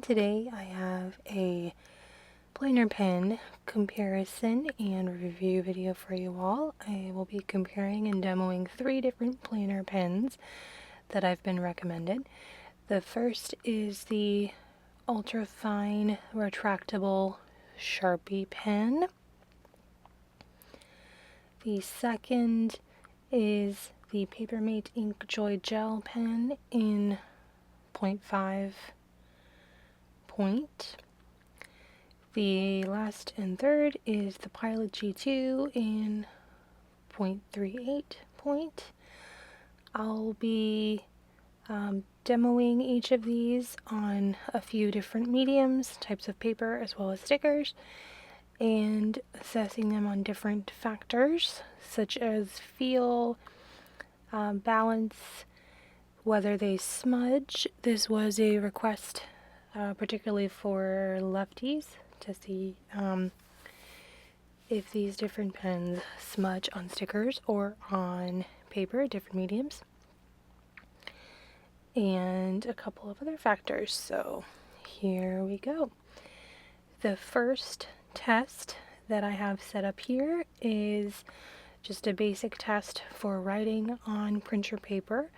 Today I have a planer pen comparison and review video for you all. I will be comparing and demoing 3 different planer pens that I've been recommended. The first is the ultra fine retractable Sharpie pen. The second is the Papermate Inkjoy Gel pen in 0.5 point. The last and third is the Pilot G2 in 0.38 point. I'll be demoing each of these on a few different mediums, types of paper, as well as stickers, and assessing them on different factors such as feel, balance, whether they smudge. This was a request particularly for lefties to see if these different pens smudge on stickers or on paper, different mediums, and a couple of other factors. So here we go. The first test that I have set up here is just a basic test for writing on printer paper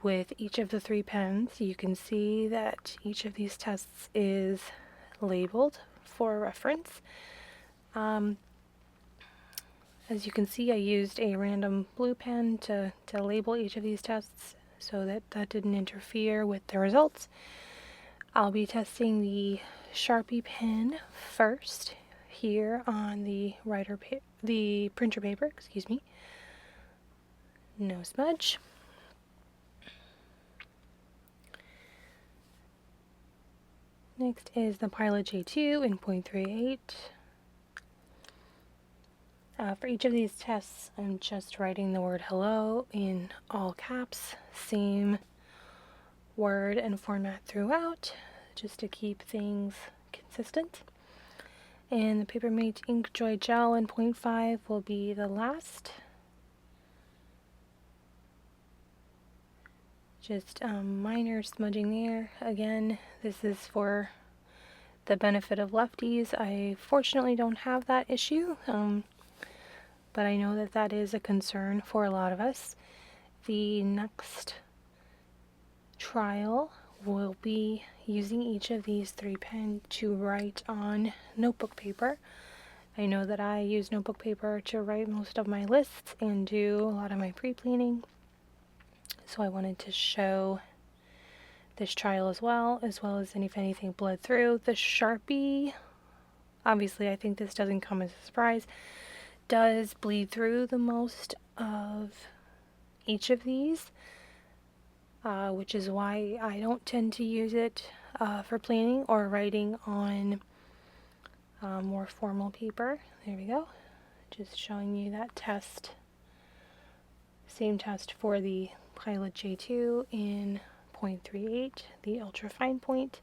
with each of the 3 pens. You can see that each of these tests is labeled for reference. As you can see, I used a random blue pen to label each of these tests so that didn't interfere with the results. I'll be testing the Sharpie pen first here on the printer paper, excuse me. No smudge. Next is the Pilot J2 in 0.38. For each of these tests, I'm just writing the word hello in all caps, same word and format throughout, just to keep things consistent. And the Papermate Inkjoy Gel in 0.5 will be the last. Just minor smudging there. Again, this is for the benefit of lefties. I fortunately don't have that issue, but I know that that is a concern for a lot of us. The next trial will be using each of these 3 pens to write on notebook paper. I know that I use notebook paper to write most of my lists and do a lot of my pre-planning. So I wanted to show this trial as well as if anything bled through. The Sharpie, obviously I think this doesn't come as a surprise, does bleed through the most of each of these, which is why I don't tend to use it for planning or writing on more formal paper. There we go. Just showing you that test. Same test for the Pilot J2 in 0.38, the ultra fine point.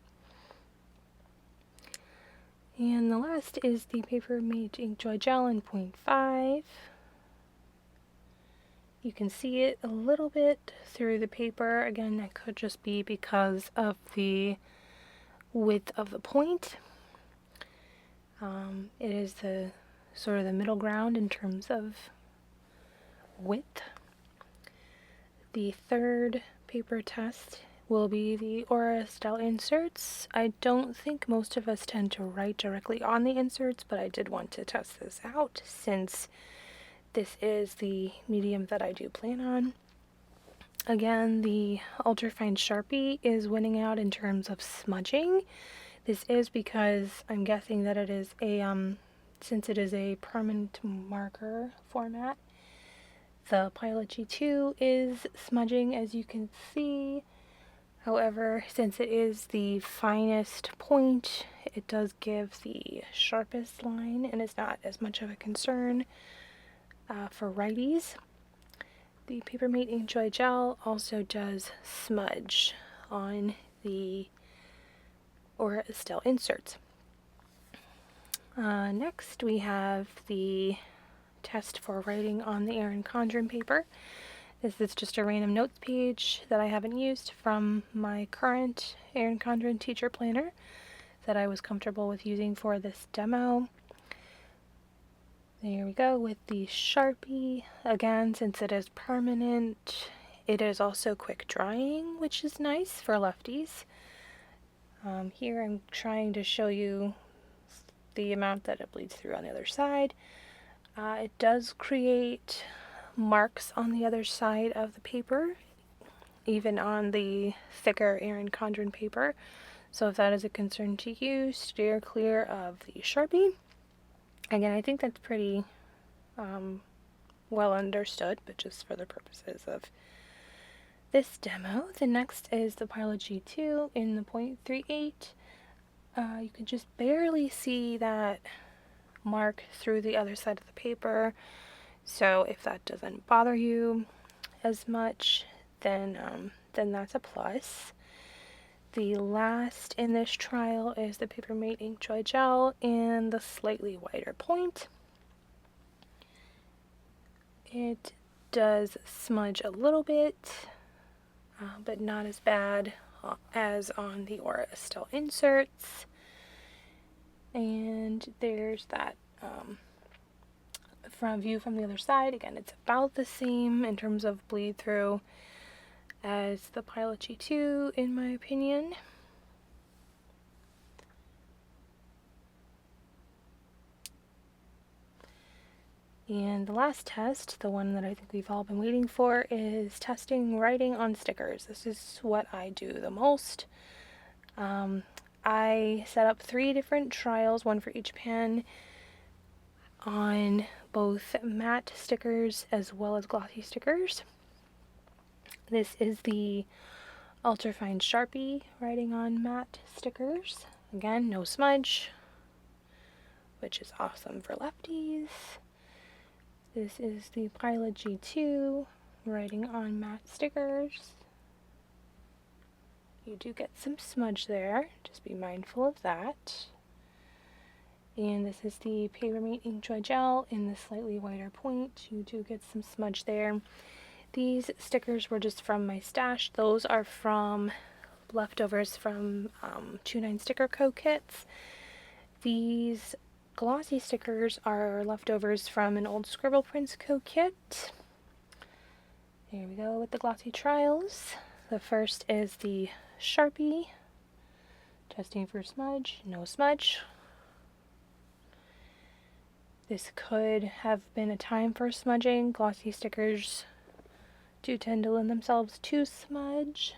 And the last is the Papermate Inkjoy Gel in 0.5. You can see it a little bit through the paper. Again, that could just be because of the width of the point. It is the sort of the middle ground in terms of width. The third paper test will be the Aura style inserts. I don't think most of us tend to write directly on the inserts, but I did want to test this out since this is the medium that I do plan on. Again, the ultrafine Sharpie is winning out in terms of smudging. This is because I'm guessing that it is a, since it is a permanent marker format, the Pilot G2 is smudging, as you can see. However, since it is the finest point, it does give the sharpest line and is not as much of a concern for righties. The Papermate Inkjoy Gel also does smudge on the Aura Estelle inserts. Next we have the test for writing on the Erin Condren paper. This is just a random notes page that I haven't used from my current Erin Condren teacher planner that I was comfortable with using for this demo. There we go with the Sharpie. Again, since it is permanent, it is also quick drying, which is nice for lefties. Here I'm trying to show you the amount that it bleeds through on the other side. It does create marks on the other side of the paper, even on the thicker Erin Condren paper. So if that is a concern to you, steer clear of the Sharpie. Again, I think that's pretty well understood, but just for the purposes of this demo. The next is the Pilot G2 in the 0.38. You can just barely see that mark through the other side of the paper. So if that doesn't bother you as much, then that's a plus. The last in this trial is the Papermate Inkjoy Gel in the slightly wider point. It does smudge a little bit, but not as bad as on the Aura Estelle inserts. And there's that front view from the other side. Again, it's about the same in terms of bleed through as the Pilot G2 in my opinion. And the last test, the one that I think we've all been waiting for, is testing writing on stickers. This is what I do the most. I set up 3 different trials, one for each pen, on both matte stickers as well as glossy stickers. This is the ultrafine Sharpie writing on matte stickers. Again, no smudge, which is awesome for lefties. This is the Pilot G2 writing on matte stickers. You do get some smudge there, just be mindful of that. And this is the Papermate Inkjoy Gel in the slightly wider point. You do get some smudge there. These stickers were just from my stash. Those are from leftovers from 2-9 Sticker Co. kits. These glossy stickers are leftovers from an old Scribble Prints Co. kit. There we go with the glossy trials. The first is the Sharpie. Testing for smudge. No smudge. This could have been a time for smudging. Glossy stickers do tend to lend themselves to smudge.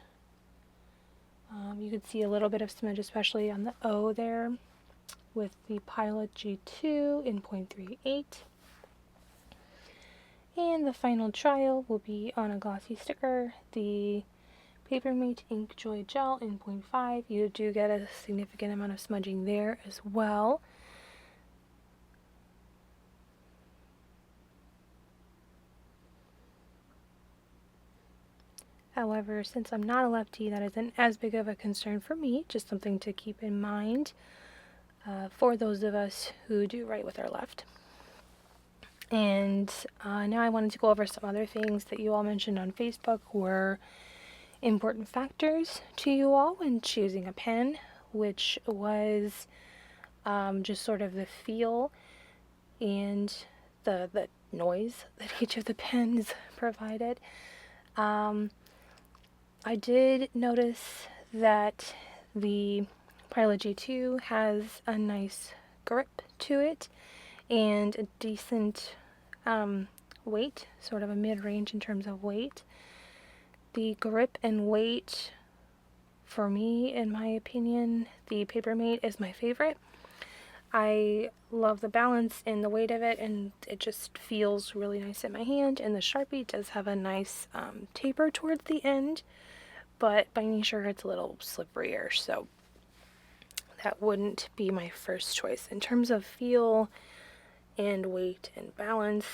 You can see a little bit of smudge, especially on the O there, with the Pilot G2 in 0.38. And the final trial will be on a glossy sticker, the Papermate Inkjoy Gel in 0.5. You do get a significant amount of smudging there as well. However, since I'm not a lefty, that isn't as big of a concern for me, just something to keep in mind for those of us who do write with our left. And now I wanted to go over some other things that you all mentioned on Facebook were important factors to you all when choosing a pen, which was just sort of the feel and the noise that each of the pens provided. I did notice that the Pilot G2 has a nice grip to it and a decent weight, sort of a mid-range in terms of weight. The grip and weight, for me, in my opinion, the Papermate is my favorite. I love the balance and the weight of it, and it just feels really nice in my hand. And the Sharpie does have a nice taper towards the end, but by nature it's a little slipperier, so that wouldn't be my first choice. In terms of feel and weight and balance,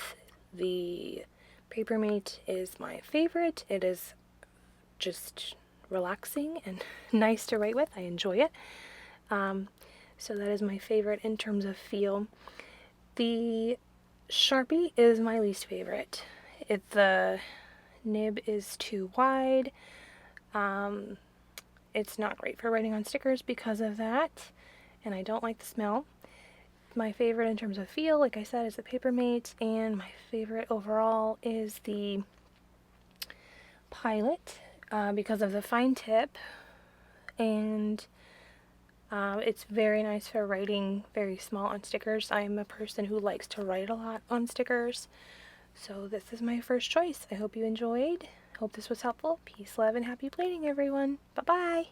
the Papermate is my favorite. It is just relaxing and nice to write with. I enjoy it. So that is my favorite in terms of feel. The Sharpie is my least favorite. The nib is too wide. It's not great for writing on stickers because of that, and I don't like the smell. My favorite in terms of feel, like I said, is the Papermate, and my favorite overall is the Pilot because of the fine tip, and it's very nice for writing very small on stickers. I'm a person who likes to write a lot on stickers, so this is my first choice. I hope you enjoyed. Hope this was helpful. Peace, love, and happy plating, everyone. Bye-bye!